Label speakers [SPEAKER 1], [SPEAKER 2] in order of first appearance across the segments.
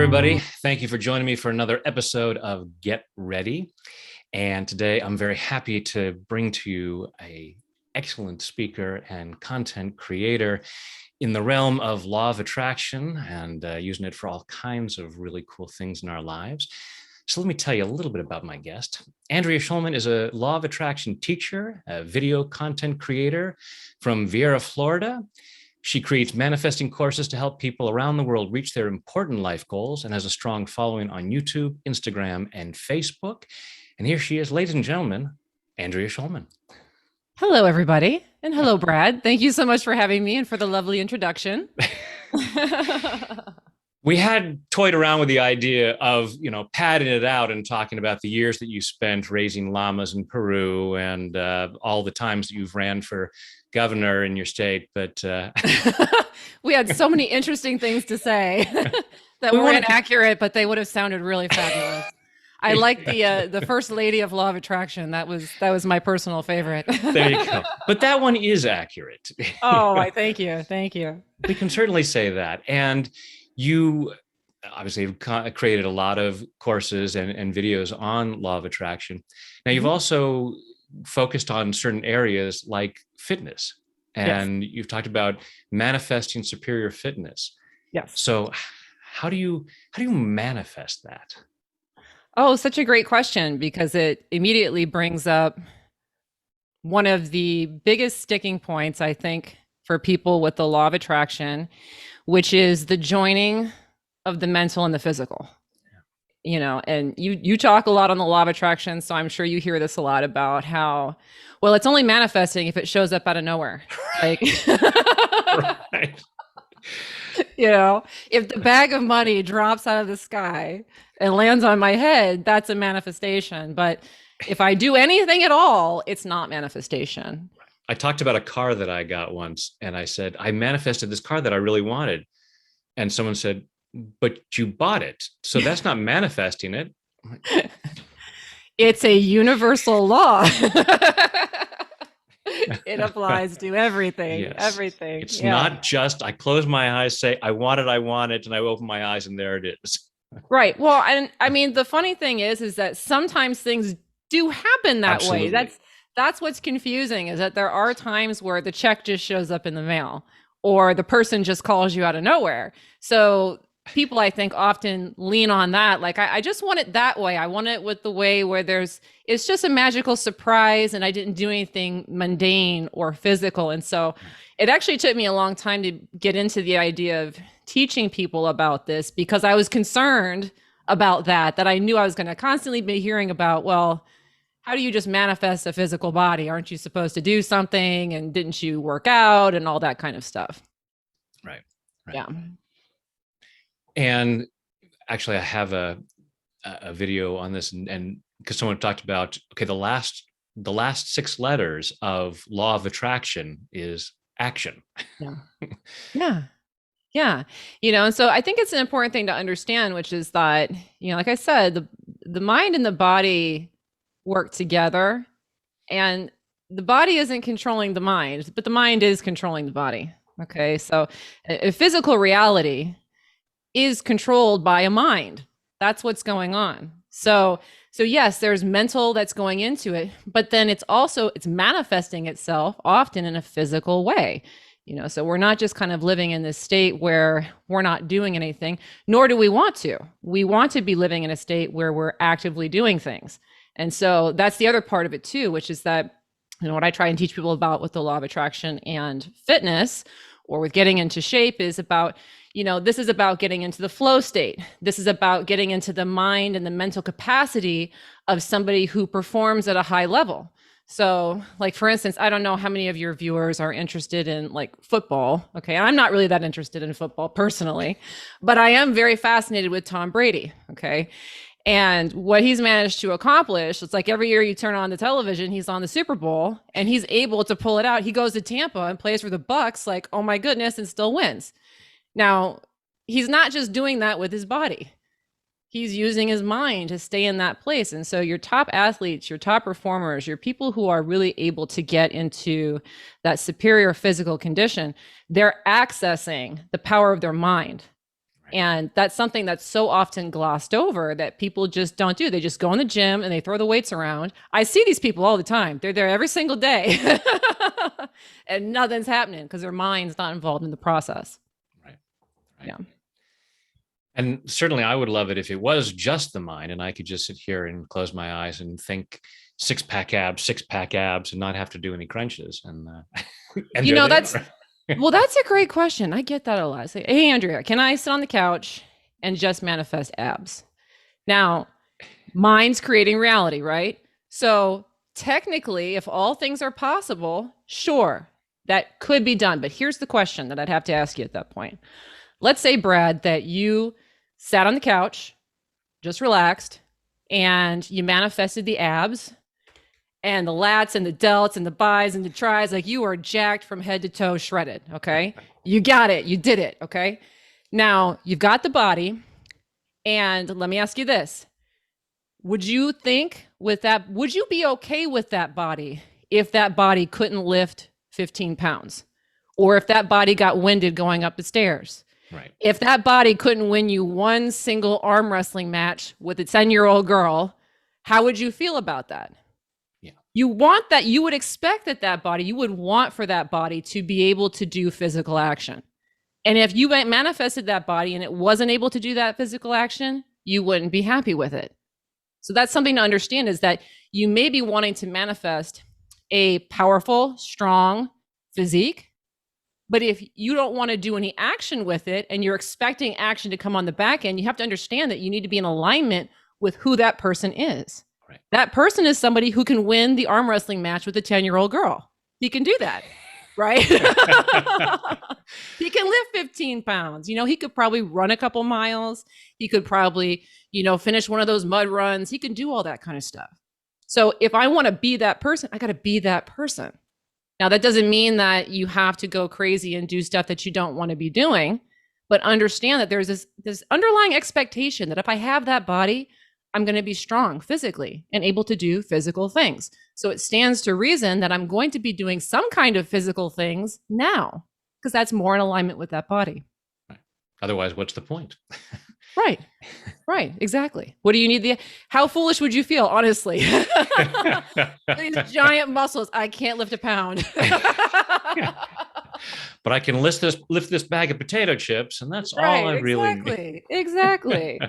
[SPEAKER 1] everybody. Thank you for joining me for another episode of Get Ready. And today I'm very happy to bring to you an excellent speaker and content creator in the realm of law of attraction and using it for all kinds of really cool things in our lives. So let me tell you a little bit about my guest. Andrea Shulman is a law of attraction teacher, a video content creator from Viera, Florida. She creates manifesting courses to help people around the world reach their important life goals and has a strong following on YouTube, Instagram, and Facebook. And here she is, ladies and gentlemen, Andrea Shulman.
[SPEAKER 2] Hello, everybody. And hello, Brad. Thank you so much for having me and for the lovely introduction.
[SPEAKER 1] We had toyed around with the idea of, padding it out and talking about the years that you spent raising llamas in Peru and all the times that you've ran for governor in your state. But
[SPEAKER 2] we had so many interesting things to say that weren't accurate, but they would have sounded really fabulous. I like the first lady of law of attraction. That was my personal favorite.
[SPEAKER 1] There you go. But that one is accurate.
[SPEAKER 2] Oh, thank you. Thank you.
[SPEAKER 1] We can certainly say that. And you obviously have created a lot of courses and videos on law of attraction. Now, you've also focused on certain areas like fitness, and you've talked about manifesting superior fitness.
[SPEAKER 2] Yes.
[SPEAKER 1] So how do you manifest that?
[SPEAKER 2] Oh, such a great question, because it immediately brings up one of the biggest sticking points, I think, for people with the law of attraction, which is the joining of the mental and the physical. And you talk a lot on the law of attraction, so I'm sure you hear this a lot about how, well, it's only manifesting if it shows up out of nowhere. Like,
[SPEAKER 1] Right.
[SPEAKER 2] If the bag of money drops out of the sky and lands on my head, that's a manifestation. But if I do anything at all, it's not manifestation.
[SPEAKER 1] I talked about a car that I got once, and I said, I manifested this car that I really wanted. And someone said, but you bought it. So that's not manifesting it.
[SPEAKER 2] It's a universal law. It applies to everything.
[SPEAKER 1] Yes.
[SPEAKER 2] Everything.
[SPEAKER 1] It's not just I close my eyes, say, I want it, and I open my eyes and there it is.
[SPEAKER 2] Right. Well, and I mean, the funny thing is that sometimes things do happen that
[SPEAKER 1] Absolutely.
[SPEAKER 2] way. That's what's confusing, is that there are times where the check just shows up in the mail or the person just calls you out of nowhere. So people, I think, often lean on that. Like, I just want it that way. I want it with the way where it's just a magical surprise and I didn't do anything mundane or physical. And so it actually took me a long time to get into the idea of teaching people about this, because I was concerned about that I knew I was going to constantly be hearing about, well, how do you just manifest a physical body? Aren't you supposed to do something? And didn't you work out and all that kind of stuff?
[SPEAKER 1] Right.
[SPEAKER 2] Yeah.
[SPEAKER 1] And actually, I have a video on this, and because someone talked about, okay, the last 6 letters of law of attraction is action.
[SPEAKER 2] Yeah. And so I think it's an important thing to understand, which is that, like I said, the mind and the body work together, and the body isn't controlling the mind, but the mind is controlling the body. Okay. So a physical reality is controlled by a mind. That's what's going on. So yes, there's mental that's going into it, but then it's manifesting itself often in a physical way. So we're not just kind of living in this state where we're not doing anything, nor do we want to. We want to be living in a state where we're actively doing things. And so that's the other part of it too, which is that, what I try and teach people about with the law of attraction and fitness, or with getting into shape, is about, this is about getting into the flow state. This is about getting into the mind and the mental capacity of somebody who performs at a high level. So, like, for instance, I don't know how many of your viewers are interested in like football. Okay. I'm not really that interested in football personally, but I am very fascinated with Tom Brady. Okay. And what he's managed to accomplish, it's like every year you turn on the television, he's on the Super Bowl and he's able to pull it out. He goes to Tampa and plays for the Bucks, like, oh my goodness, and still wins. Now, he's not just doing that with his body. He's using his mind to stay in that place. And so your top athletes, your top performers, your people who are really able to get into that superior physical condition, they're accessing the power of their mind.
[SPEAKER 1] Right.
[SPEAKER 2] And that's something that's so often glossed over that people just don't do. They just go in the gym and they throw the weights around. I see these people all the time. They're there every single day and nothing's happening because their mind's not involved in the process.
[SPEAKER 1] Right. Right.
[SPEAKER 2] Yeah.
[SPEAKER 1] And certainly I would love it if it was just the mind and I could just sit here and close my eyes and think six-pack abs, and not have to do any crunches. And there they
[SPEAKER 2] That's
[SPEAKER 1] are.
[SPEAKER 2] well, that's a great question. I get that a lot. Say, hey, Andrea, can I sit on the couch and just manifest abs? Now, mind's creating reality, right? So technically, if all things are possible, sure, that could be done. But here's the question that I'd have to ask you at that point. Let's say, Brad, that you sat on the couch, just relaxed, and you manifested the abs and the lats and the delts and the bis and the tris, like you are jacked from head to toe, shredded. Okay. You got it. You did it. Okay. Now you've got the body. And let me ask you this. Would you think with that, would you be okay with that body if that body couldn't lift 15 pounds? Or if that body got winded going up the stairs?
[SPEAKER 1] Right.
[SPEAKER 2] If that body couldn't win you one single arm wrestling match with a 10-year-old girl, how would you feel about that?
[SPEAKER 1] Yeah.
[SPEAKER 2] You want that, you would expect that body, you would want for that body to be able to do physical action. And if you manifested that body and it wasn't able to do that physical action, you wouldn't be happy with it. So that's something to understand, is that you may be wanting to manifest a powerful, strong physique, but if you don't want to do any action with it and you're expecting action to come on the back end, you have to understand that you need to be in alignment with who that person is.
[SPEAKER 1] Right.
[SPEAKER 2] That person is somebody who can win the arm wrestling match with a 10-year-old girl. He can do that, right? He can lift 15 pounds. He could probably run a couple miles. He could probably, finish one of those mud runs. He can do all that kind of stuff. So if I want to be that person, I got to be that person. Now, that doesn't mean that you have to go crazy and do stuff that you don't want to be doing, but understand that there's this underlying expectation that if I have that body, I'm going to be strong physically and able to do physical things. So it stands to reason that I'm going to be doing some kind of physical things now, because that's more in alignment with that body.
[SPEAKER 1] Right. Otherwise, what's the point?
[SPEAKER 2] Right. Right. Exactly. What do you need? How foolish would you feel, honestly? These giant muscles. I can't lift a pound.
[SPEAKER 1] But I can lift this bag of potato chips, and that's
[SPEAKER 2] right,
[SPEAKER 1] all I really need.
[SPEAKER 2] Exactly.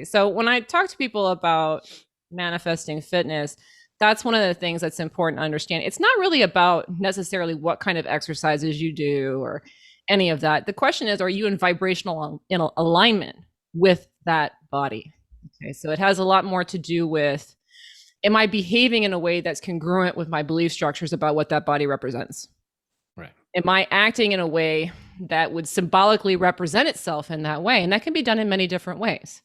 [SPEAKER 2] So when I talk to people about manifesting fitness, that's one of the things that's important to understand. It's not really about necessarily what kind of exercises you do or any of that. The question is, are you in vibrational alignment with that body? Okay, so it has a lot more to do with, am I behaving in a way that's congruent with my belief structures about what that body represents?
[SPEAKER 1] Right.
[SPEAKER 2] Am I acting in a way that would symbolically represent itself in that way? And that can be done in many different ways.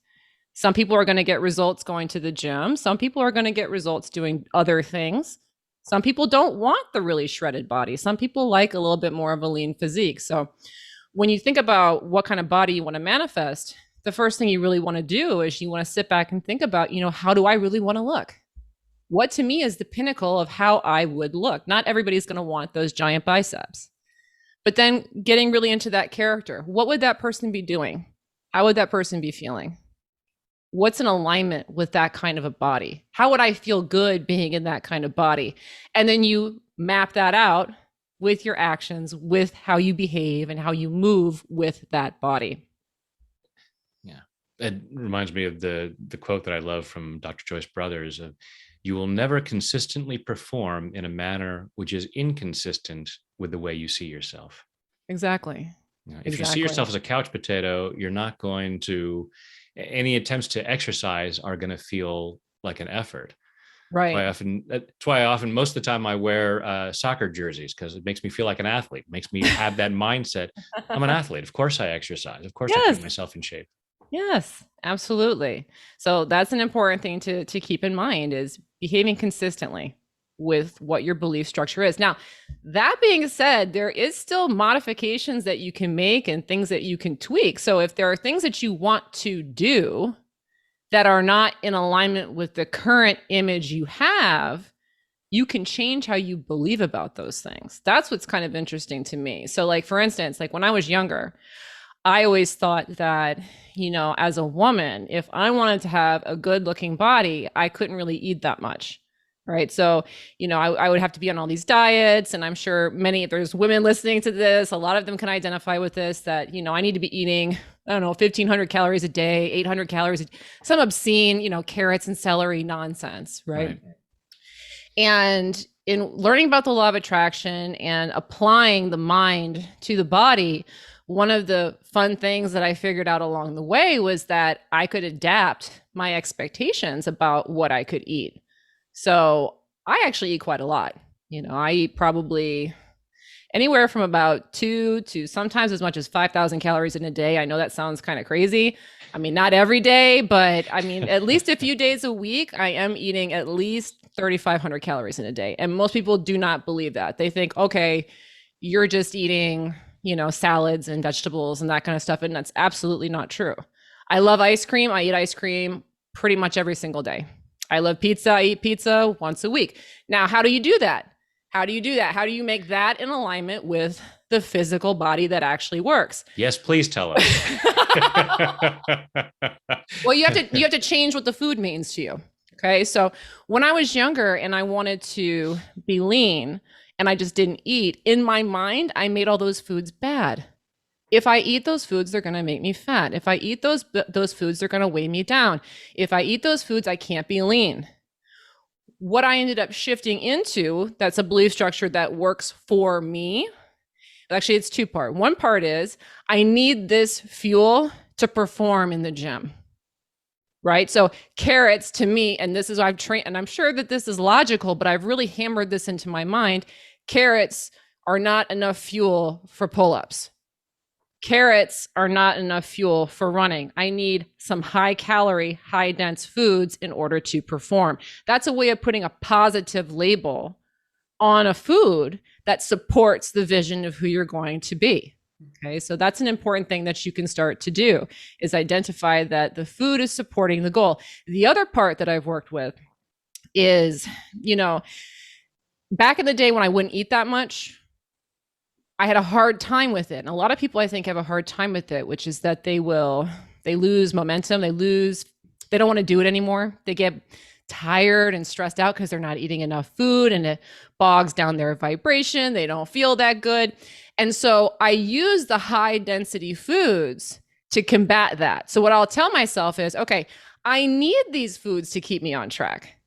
[SPEAKER 2] Some people are going to get results going to the gym. Some people are going to get results doing other things. Some people don't want the really shredded body. Some people like a little bit more of a lean physique. So when you think about what kind of body you want to manifest, the first thing you really want to do is you want to sit back and think about, how do I really want to look? What to me is the pinnacle of how I would look? Not everybody's going to want those giant biceps. But then getting really into that character, what would that person be doing? How would that person be feeling? What's in alignment with that kind of a body? How would I feel good being in that kind of body? And then you map that out with your actions, with how you behave and how you move with that body.
[SPEAKER 1] Yeah. It reminds me of the quote that I love from Dr. Joyce Brothers of, you will never consistently perform in a manner which is inconsistent with the way you see yourself.
[SPEAKER 2] Exactly.
[SPEAKER 1] If you see yourself as a couch potato, you're not going to, any attempts to exercise are going to feel like an effort.
[SPEAKER 2] Right.
[SPEAKER 1] That's why I often, most of the time I wear soccer jerseys, because it makes me feel like an athlete. It makes me have that mindset. I'm an athlete. Of course I exercise. Of course I keep myself in shape.
[SPEAKER 2] Yes, absolutely. So that's an important thing to keep in mind, is behaving consistently with what your belief structure is. Now, that being said, there is still modifications that you can make and things that you can tweak. So if there are things that you want to do that are not in alignment with the current image you have, you can change how you believe about those things. That's what's kind of interesting to me. So like, for instance, like when I was younger, I always thought that, as a woman, if I wanted to have a good looking body, I couldn't really eat that much. Right. So, I would have to be on all these diets. And I'm sure if there's women listening to this, a lot of them can identify with this, that, I need to be eating, I don't know, 1,500 calories a day, 800 calories, some obscene, carrots and celery nonsense. Right. And in learning about the law of attraction and applying the mind to the body, one of the fun things that I figured out along the way was that I could adapt my expectations about what I could eat. So I actually eat quite a lot. I eat probably anywhere from about 2 to sometimes as much as 5,000 calories in a day. I know that sounds kind of crazy. I mean, not every day, but I mean, at least a few days a week, I am eating at least 3,500 calories in a day. And most people do not believe that. They think, okay, you're just eating, salads and vegetables and that kind of stuff. And that's absolutely not true. I love ice cream. I eat ice cream pretty much every single day. I love pizza. I eat pizza once a week. Now, how do you do that? How do you make that in alignment with the physical body that actually works?
[SPEAKER 1] Yes, please tell us.
[SPEAKER 2] Well, you have to change what the food means to you. Okay. So when I was younger and I wanted to be lean and I just didn't eat, in my mind, I made all those foods bad. If I eat those foods, they're going to make me fat. If I eat those foods, they're going to weigh me down. If I eat those foods, I can't be lean. What I ended up shifting into, that's a belief structure that works for me. Actually, it's two part. One part is I need this fuel to perform in the gym. Right? So carrots to me, and this is I've trained, and I'm sure that this is logical, but I've really hammered this into my mind. Carrots are not enough fuel for pull-ups. Carrots are not enough fuel for running. I need some high calorie, high dense foods in order to perform. That's a way of putting a positive label on a food that supports the vision of who you're going to be. Okay, so that's an important thing that you can start to do, is identify that the food is supporting the goal. The other part that I've worked with is, back in the day when I wouldn't eat that much, I had a hard time with it. And a lot of people, I think, have a hard time with it, which is that they lose momentum. They don't want to do it anymore. They get tired and stressed out because they're not eating enough food and it bogs down their vibration. They don't feel that good. And so I use the high density foods to combat that. So what I'll tell myself is, okay, I need these foods to keep me on track.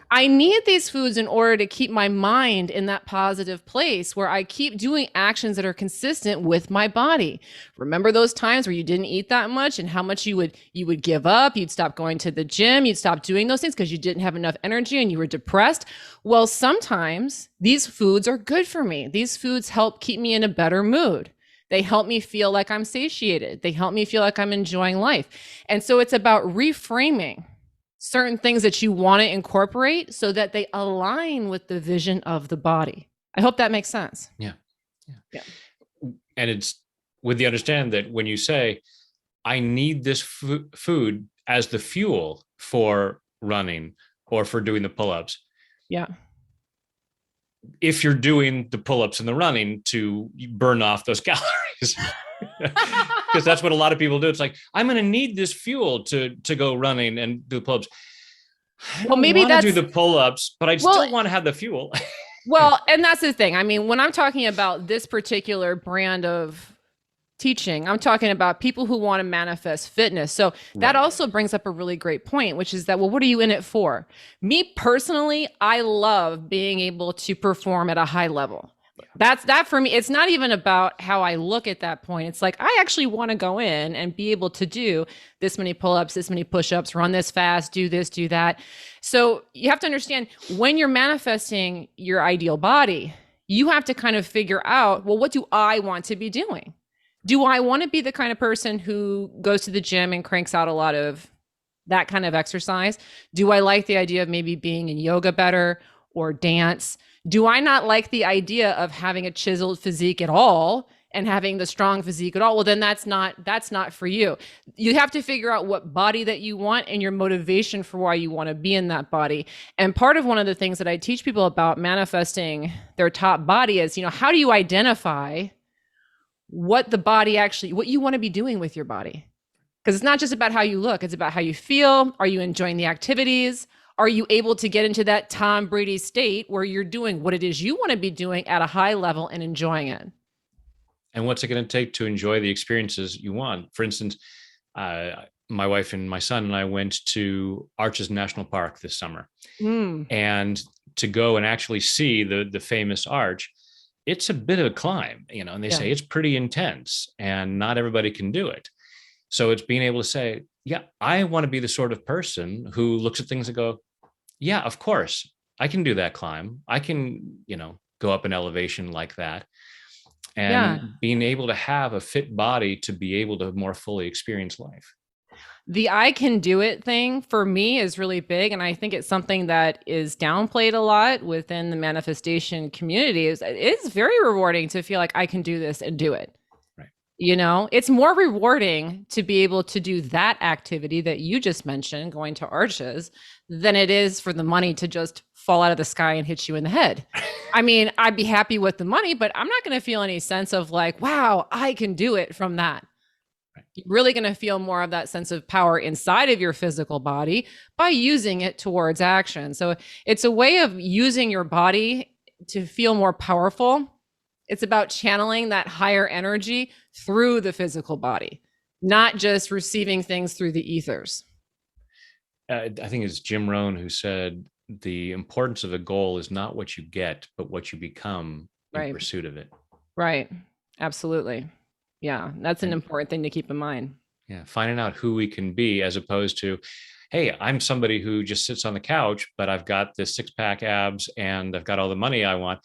[SPEAKER 2] I need these foods in order to keep my mind in that positive place where I keep doing actions that are consistent with my body. Remember those times where you didn't eat that much and how much you would give up, you'd stop going to the gym, you'd stop doing those things because you didn't have enough energy and you were depressed. Well, sometimes these foods are good for me. These foods help keep me in a better mood. They help me feel like I'm satiated. They help me feel like I'm enjoying life. And so it's about reframing certain things that you want to incorporate so that they align with the vision of the body. I hope that makes sense.
[SPEAKER 1] Yeah. And it's with the understanding that when you say, I need this food as the fuel for running or for doing the pull-ups.
[SPEAKER 2] Yeah.
[SPEAKER 1] If you're doing the pull-ups and the running to burn off those calories. Because that's what a lot of people do. It's like, I'm going to need this fuel to go running and do pull-ups. Well, maybe that's do the pull-ups, but I still want to have the fuel.
[SPEAKER 2] Well, and that's the thing. I mean, when I'm talking about this particular brand of teaching, I'm talking about people who want to manifest fitness. So that also brings up a really great point, which is that, well, what are you in it for? Me personally, I love being able to perform at a high level. That's that for me. It's not even about how I look at that point. It's like, I actually want to go in and be able to do this many pull-ups, this many push-ups, run this fast, do this, do that. So you have to understand, when you're manifesting your ideal body, you have to kind of figure out, well, what do I want to be doing? Do I want to be the kind of person who goes to the gym and cranks out a lot of that kind of exercise? Do I like the idea of maybe being in yoga better or dance? Do I not like the idea of having a chiseled physique at all and having the strong physique at all? Well, then that's not for you. You have to figure out what body that you want and your motivation for why you want to be in that body. And part of one of the things that I teach people about manifesting their top body is, how do you identify what the body actually, what you want to be doing with your body. Because it's not just about how you look, it's about how you feel. Are you enjoying the activities? Are you able to get into that Tom Brady state where you're doing what it is you want to be doing at a high level and enjoying it?
[SPEAKER 1] And what's it going to take to enjoy the experiences you want? For instance, my wife and my son and I went to Arches National Park this summer.
[SPEAKER 2] Mm.
[SPEAKER 1] And to go and actually see the famous arch, it's a bit of a climb, and they say it's pretty intense and not everybody can do it. So it's being able to say, yeah, I want to be the sort of person who looks at things and go, yeah, of course, I can do that climb. I can, go up an elevation like that. And being able to have a fit body to be able to more fully experience life.
[SPEAKER 2] The I can do it thing for me is really big. And I think it's something that is downplayed a lot within the manifestation community. It's very rewarding to feel like I can do this and do it.
[SPEAKER 1] Right.
[SPEAKER 2] It's more rewarding to be able to do that activity that you just mentioned, going to Arches, than it is for the money to just fall out of the sky and hit you in the head. I mean, I'd be happy with the money, but I'm not going to feel any sense of like, wow, I can do it from that. Right. You're really going to feel more of that sense of power inside of your physical body by using it towards action. So it's a way of using your body to feel more powerful. It's about channeling that higher energy through the physical body, not just receiving things through the ethers.
[SPEAKER 1] I think it's Jim Rohn who said, the importance of a goal is not what you get, but what you become in pursuit of it.
[SPEAKER 2] Right. Absolutely. Yeah. That's an important thing to keep in mind.
[SPEAKER 1] Yeah. Finding out who we can be, as opposed to, hey, I'm somebody who just sits on the couch, but I've got this 6-pack abs and I've got all the money I want.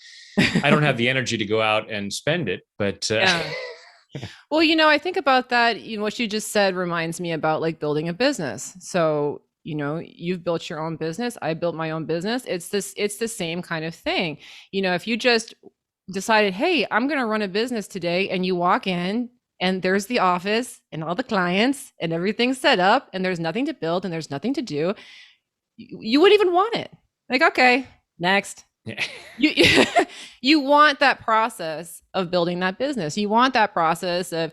[SPEAKER 1] I don't have the energy to go out and spend it, but
[SPEAKER 2] well, I think about that, what you just said reminds me about like building a business. So you've built your own business. I built my own business. It's the same kind of thing. If you just decided, hey, I'm going to run a business today, and you walk in and there's the office and all the clients and everything's set up and there's nothing to build and there's nothing to do, you wouldn't even want it. Like, okay, next. Yeah. You want that process of building that business. You want that process of,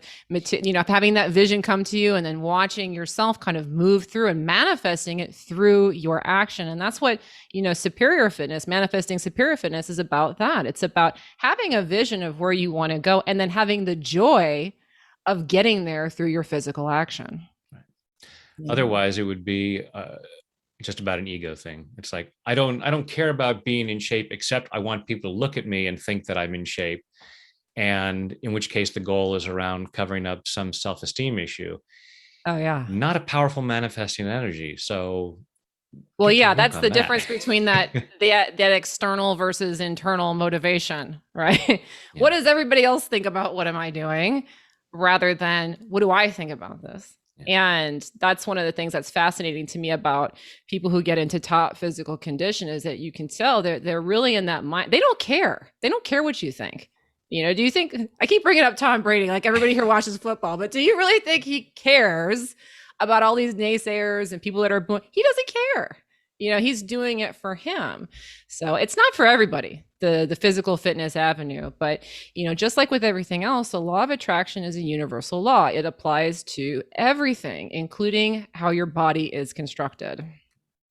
[SPEAKER 2] having that vision come to you and then watching yourself kind of move through and manifesting it through your action. And that's what, superior fitness, manifesting superior fitness is about that. It's about having a vision of where you want to go and then having the joy of getting there through your physical action.
[SPEAKER 1] Right. Yeah. Otherwise, it would be just about an ego thing. It's like, I don't care about being in shape, except I want people to look at me and think that I'm in shape. And in which case the goal is around covering up some self-esteem issue.
[SPEAKER 2] Oh yeah.
[SPEAKER 1] Not a powerful manifesting energy. So
[SPEAKER 2] well, yeah, that's the difference between that external versus internal motivation, right? Yeah. What does everybody else think about what am I doing, rather than what do I think about this? And that's one of the things that's fascinating to me about people who get into top physical condition, is that you can tell they're really in that mind. They don't care. They don't care what you think. Do you think, I keep bringing up Tom Brady, like everybody here watches football, but do you really think he cares about all these naysayers and people that are, he doesn't care. He's doing it for him. So it's not for everybody, the physical fitness avenue. But, just like with everything else, the law of attraction is a universal law. It applies to everything, including how your body is constructed.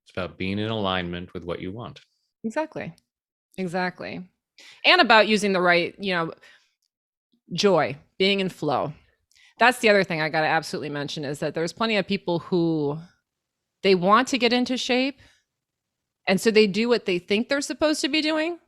[SPEAKER 1] It's about being in alignment with what you want.
[SPEAKER 2] Exactly. And about using the right, joy, being in flow. That's the other thing I got to absolutely mention, is that there's plenty of people who they want to get into shape. And so they do what they think they're supposed to be doing,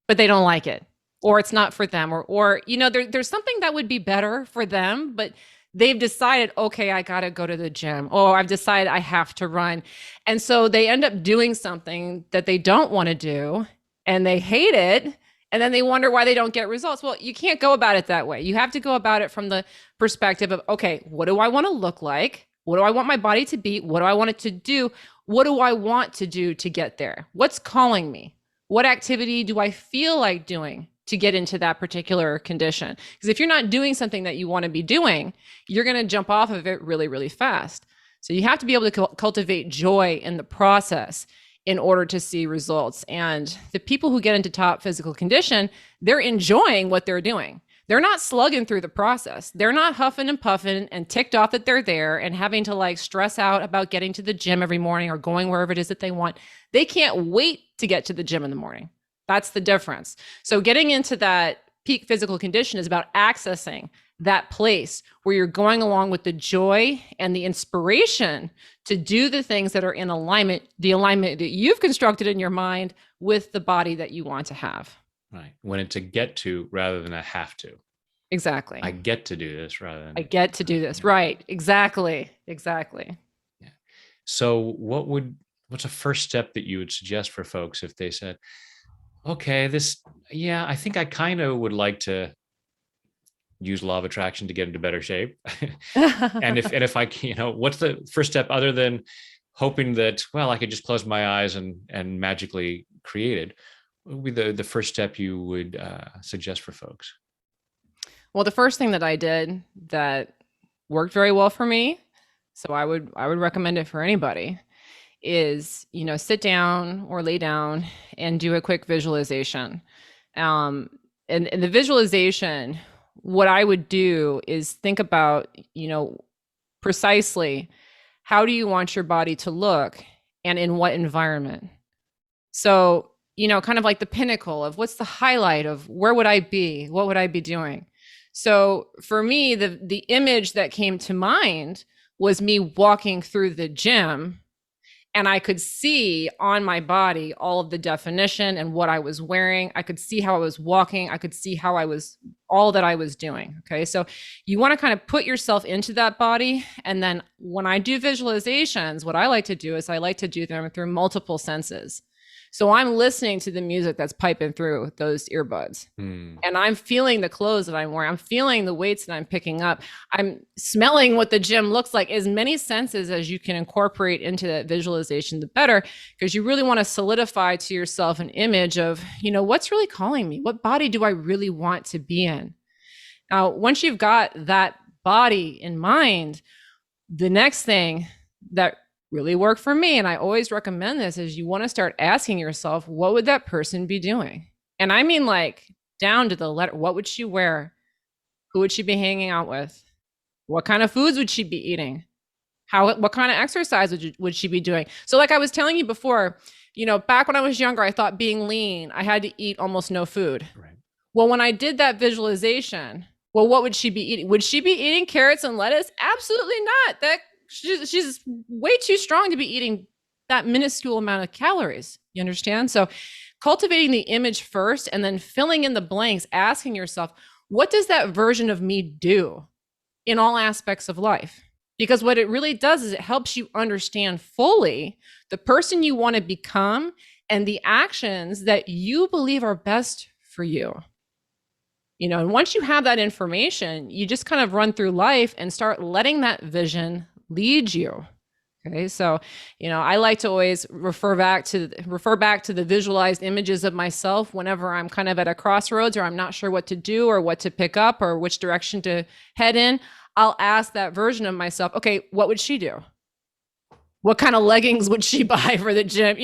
[SPEAKER 2] but they don't like it, or it's not for them, or there's something that would be better for them, but they've decided, okay, I got to go to the gym. Oh, I've decided I have to run. And so they end up doing something that they don't want to do, and they hate it. And then they wonder why they don't get results. Well, you can't go about it that way. You have to go about it from the perspective of, okay, what do I want to look like? What do I want my body to be? What do I want it to do? What do I want to do to get there? What's calling me? What activity do I feel like doing to get into that particular condition? Because if you're not doing something that you want to be doing, you're going to jump off of it really, really fast. So you have to be able to cultivate joy in the process in order to see results. And the people who get into top physical condition, they're enjoying what they're doing. They're not slugging through the process. They're not huffing and puffing and ticked off that they're there and having to like stress out about getting to the gym every morning or going wherever it is that they want. They can't wait to get to the gym in the morning. That's the difference. So getting into that peak physical condition is about accessing that place where you're going along with the joy and the inspiration to do the things that are in alignment, the alignment that you've constructed in your mind with the body that you want to have.
[SPEAKER 1] Right. When it's a get to rather than a have to.
[SPEAKER 2] Exactly.
[SPEAKER 1] I get to do this rather than
[SPEAKER 2] I get to do this. Right. Exactly. Exactly.
[SPEAKER 1] Yeah. So what's a first step that you would suggest for folks if they said, okay, I think I kind of would like to use law of attraction to get into better shape. and if I can, what's the first step other than hoping that, well, I could just close my eyes and magically create it? What would be the first step you would suggest for folks?
[SPEAKER 2] Well, the first thing that I did that worked very well for me, so I would recommend it for anybody, is, sit down or lay down and do a quick visualization. And the visualization, what I would do is think about, precisely how do you want your body to look and in what environment. So, kind of like the pinnacle of what's the highlight of where would I be? What would I be doing? So for me, the image that came to mind was me walking through the gym, and I could see on my body all of the definition and what I was wearing. I could see how I was walking. I could see how all that I was doing. Okay. So you want to kind of put yourself into that body. And then when I do visualizations, what I like to do is I like to do them through multiple senses. So I'm listening to the music that's piping through those earbuds, and I'm feeling the clothes that I'm wearing. I'm feeling the weights that I'm picking up. I'm smelling what the gym looks like. As many senses as you can incorporate into that visualization, the better, because you really want to solidify to yourself an image of, what's really calling me? What body do I really want to be in? Now, once you've got that body in mind, the next thing that really worked for me, and I always recommend this, is you want to start asking yourself, what would that person be doing? And I mean, like, down to the letter. What would she wear? Who would she be hanging out with? What kind of foods would she be eating? What kind of exercise would she be doing? So like I was telling you before, back when I was younger, I thought being lean, I had to eat almost no food.
[SPEAKER 1] Right.
[SPEAKER 2] Well, when I did that visualization, well, what would she be eating? Would she be eating carrots and lettuce? Absolutely not. She's way too strong to be eating that minuscule amount of calories. You understand? So cultivating the image first and then filling in the blanks, asking yourself, what does that version of me do in all aspects of life? Because what it really does is it helps you understand fully the person you want to become and the actions that you believe are best for you. And once you have that information, you just kind of run through life and start letting that vision lead you. Okay. So, I like to always refer back to the visualized images of myself whenever I'm kind of at a crossroads or I'm not sure what to do or what to pick up or which direction to head in. I'll ask that version of myself, okay, what would she do? What kind of leggings would she buy for the gym?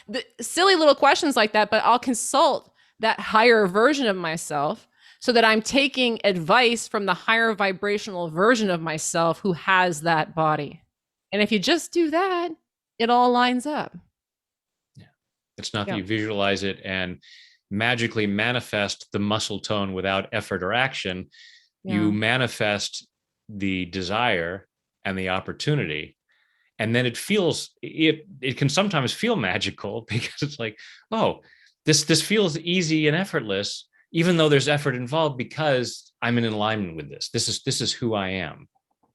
[SPEAKER 2] The silly little questions like that, but I'll consult that higher version of myself so that I'm taking advice from the higher vibrational version of myself who has that body. And if you just do that, it all lines up.
[SPEAKER 1] Yeah. It's not that you visualize it and magically manifest the muscle tone without effort or action. Yeah. You manifest the desire and the opportunity. And then it can sometimes feel magical because it's like, oh, this feels easy and effortless, even though there's effort involved, because I'm in alignment with this. This is who I am.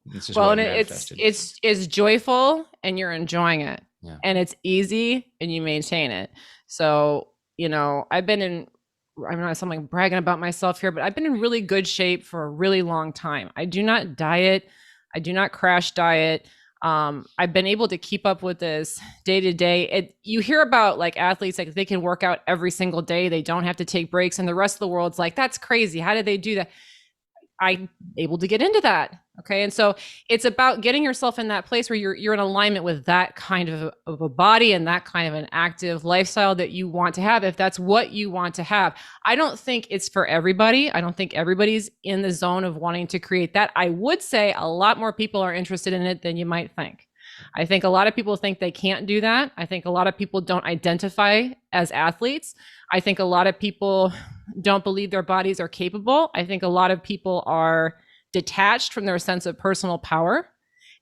[SPEAKER 1] This is
[SPEAKER 2] and it's joyful and you're enjoying it.
[SPEAKER 1] Yeah.
[SPEAKER 2] And it's easy and you maintain it. So, I've been in, I'm not something bragging about myself here, but I've been in really good shape for a really long time. I do not diet. I do not crash diet. I've been able to keep up with this day to day. You hear about like athletes, like they can work out every single day. They don't have to take breaks. And the rest of the world's like, that's crazy. How do they do that? I'm able to get into that. Okay. And so it's about getting yourself in that place where you're in alignment with that kind of a body and that kind of an active lifestyle that you want to have, if that's what you want to have. I don't think it's for everybody. I don't think everybody's in the zone of wanting to create that. I would say a lot more people are interested in it than you might think. I think a lot of people think they can't do that. I think a lot of people don't identify as athletes. I think a lot of people don't believe their bodies are capable. I think a lot of people are detached from their sense of personal power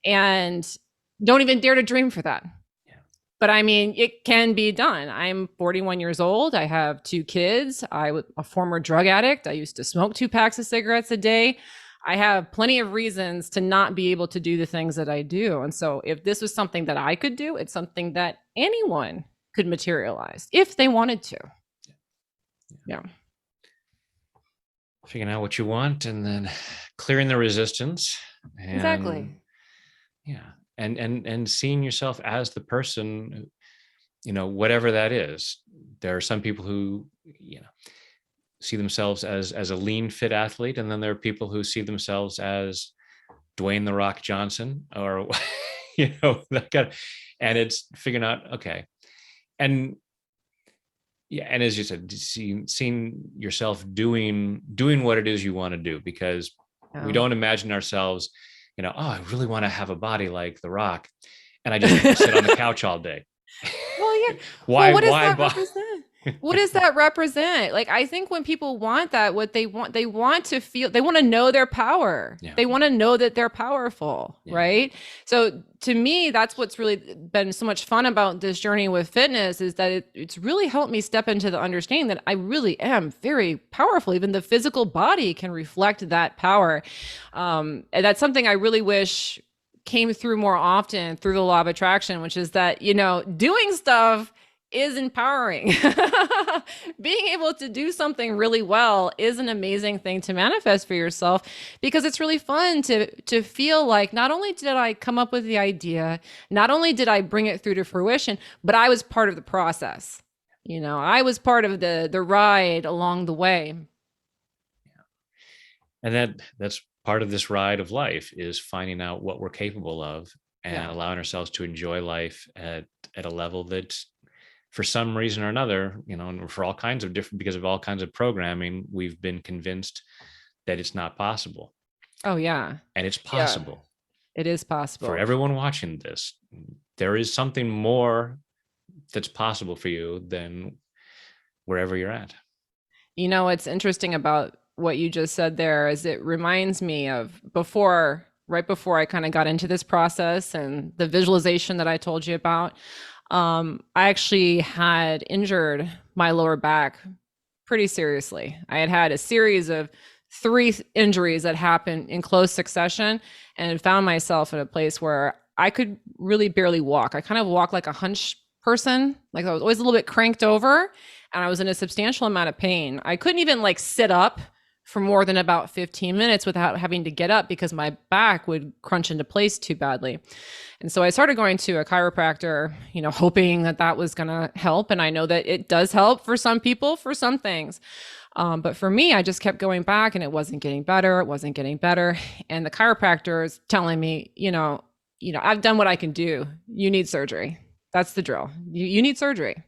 [SPEAKER 2] and don't even dare to dream for that. Yeah. But I mean, it can be done. I'm 41 years old. I have 2 kids. I was a former drug addict. I used to smoke 2 packs of cigarettes a day. I have plenty of reasons to not be able to do the things that I do. And so if this was something that I could do, it's something that anyone could materialize if they wanted to. Yeah.
[SPEAKER 1] Figuring out what you want and then clearing the resistance. And,
[SPEAKER 2] exactly.
[SPEAKER 1] Yeah. And seeing yourself as the person, whatever that is. There are some people who, see themselves as a lean, fit athlete. And then there are people who see themselves as Dwayne "The Rock" Johnson, or, that kind of, and it's figuring out, okay. And yeah, and as you said, seeing yourself doing what it is you want to do, because we don't imagine ourselves, I really want to have a body like The Rock, and I just want to sit on the couch all day.
[SPEAKER 2] Well, yeah.
[SPEAKER 1] Why?
[SPEAKER 2] Well, what does that represent? What does that represent? Like, I think when people want that, what they want to feel, they want to know their power. Yeah. They want to know that they're powerful, right? So to me, that's what's really been so much fun about this journey with fitness, is that it's really helped me step into the understanding that I really am very powerful. Even the physical body can reflect that power. And that's something I really wish came through more often through the law of attraction, which is that, doing stuff is empowering. Being able to do something really well is an amazing thing to manifest for yourself, because it's really fun to feel like not only did I come up with the idea, not only did I bring it through to fruition, but I was part of the process. I was part of the ride along the way.
[SPEAKER 1] And that's part of this ride of life, is finding out what we're capable of and allowing ourselves to enjoy life at a level that, for some reason or another, and for all kinds of different, because of all kinds of programming, we've been convinced that it's not possible.
[SPEAKER 2] Oh, yeah.
[SPEAKER 1] And it's possible.
[SPEAKER 2] Yeah. It is possible.
[SPEAKER 1] For everyone watching this, there is something more that's possible for you than wherever you're at.
[SPEAKER 2] What's interesting about what you just said there is it reminds me of right before I kind of got into this process and the visualization that I told you about. I actually had injured my lower back pretty seriously. I had a series of 3 injuries that happened in close succession, and found myself in a place where I could really barely walk. I kind of walked like a hunch person. Like, I was always a little bit cranked over, and I was in a substantial amount of pain. I couldn't even sit up for more than about 15 minutes without having to get up, because my back would crunch into place too badly. And so I started going to a chiropractor, hoping that was going to help. And I know that it does help for some people, for some things. But for me, I just kept going back, and it wasn't getting better. It wasn't getting better. And the chiropractor is telling me, I've done what I can do. You need surgery. That's the drill. You need surgery.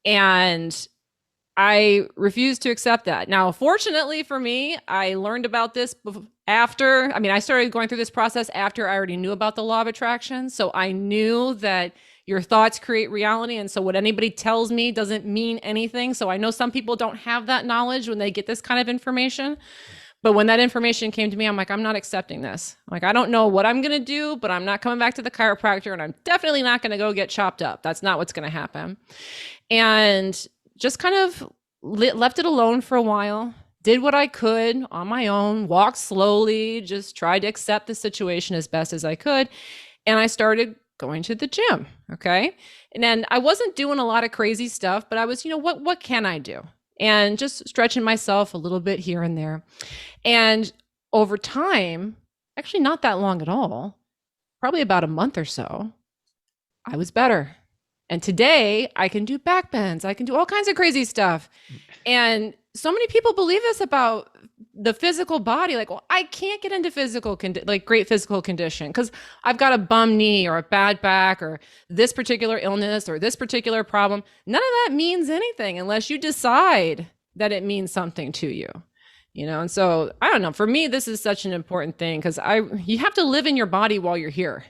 [SPEAKER 2] And I refused to accept that. Now, fortunately for me, I learned about this I started going through this process after I already knew about the law of attraction. So I knew that your thoughts create reality. And so what anybody tells me doesn't mean anything. So I know some people don't have that knowledge when they get this kind of information. But when that information came to me, I'm like, I'm not accepting this. I don't know what I'm going to do, but I'm not coming back to the chiropractor, and I'm definitely not going to go get chopped up. That's not what's going to happen. And just kind of left it alone for a while, did what I could on my own, walked slowly, just tried to accept the situation as best as I could. And I started going to the gym. Okay. And then I wasn't doing a lot of crazy stuff, but I was, what can I do? And just stretching myself a little bit here and there. And over time, actually not that long at all, probably about a month or so, I was better. And today I can do back bends. I can do all kinds of crazy stuff. And so many people believe this about the physical body, like, well, I can't get into like great physical condition because I've got a bum knee or a bad back or this particular illness or this particular problem. None of that means anything unless you decide that it means something to you. And so I don't know, for me this is such an important thing because you have to live in your body while you're here.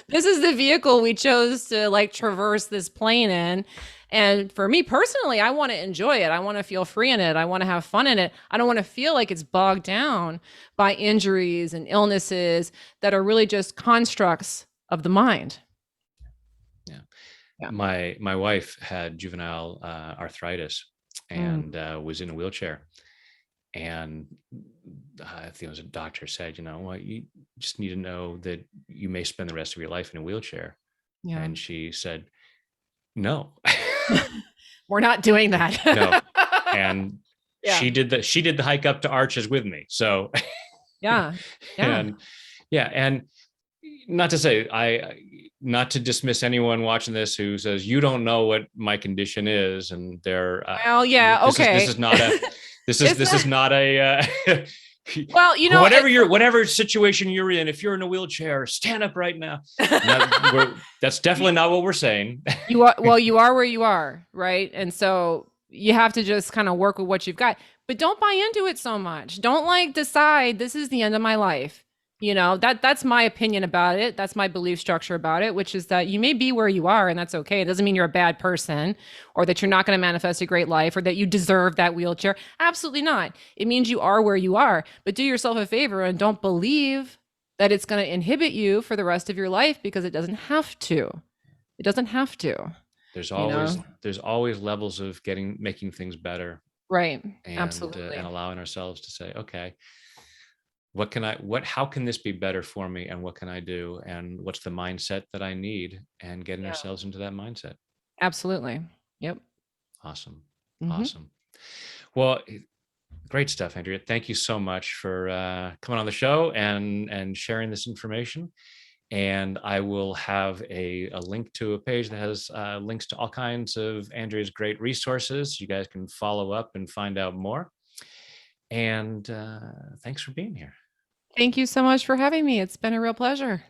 [SPEAKER 2] This is the vehicle we chose to like traverse this plane in. And for me personally, I want to enjoy it. I want to feel free in it. I want to have fun in it. I don't want to feel like it's bogged down by injuries and illnesses that are really just constructs of the mind.
[SPEAKER 1] Yeah. My wife had juvenile arthritis and was in a wheelchair. And I think it was a doctor said, well, you just need to know that you may spend the rest of your life in a wheelchair.
[SPEAKER 2] Yeah.
[SPEAKER 1] And she said, no.
[SPEAKER 2] We're not doing that.
[SPEAKER 1] No. And she did the hike up to Arches with me. So
[SPEAKER 2] yeah.
[SPEAKER 1] And not to say not to dismiss anyone watching this who says you don't know what my condition is, and they're this is not a this is not a
[SPEAKER 2] well,
[SPEAKER 1] whatever situation you're in, if you're in a wheelchair, stand up right now. That's definitely not what we're saying.
[SPEAKER 2] You are where you are, right? And so you have to just kind of work with what you've got, but don't buy into it so much. Don't like decide this is the end of my life. That's my opinion about it. That's my belief structure about it, which is that you may be where you are and that's okay. It doesn't mean you're a bad person or that you're not going to manifest a great life or that you deserve that wheelchair. Absolutely not. It means you are where you are, but do yourself a favor and don't believe that it's going to inhibit you for the rest of your life, because it doesn't have to. It doesn't have to.
[SPEAKER 1] There's always levels of making things better.
[SPEAKER 2] Right.
[SPEAKER 1] And,
[SPEAKER 2] absolutely.
[SPEAKER 1] And allowing ourselves to say, okay, how can this be better for me? And what can I do? And what's the mindset that I need? And getting ourselves into that mindset.
[SPEAKER 2] Absolutely. Yep.
[SPEAKER 1] Awesome. Awesome. Well, great stuff, Andrea. Thank you so much for coming on the show and sharing this information. And I will have a link to a page that has links to all kinds of Andrea's great resources. You guys can follow up and find out more. And thanks for being here.
[SPEAKER 2] Thank you so much for having me. It's been a real pleasure.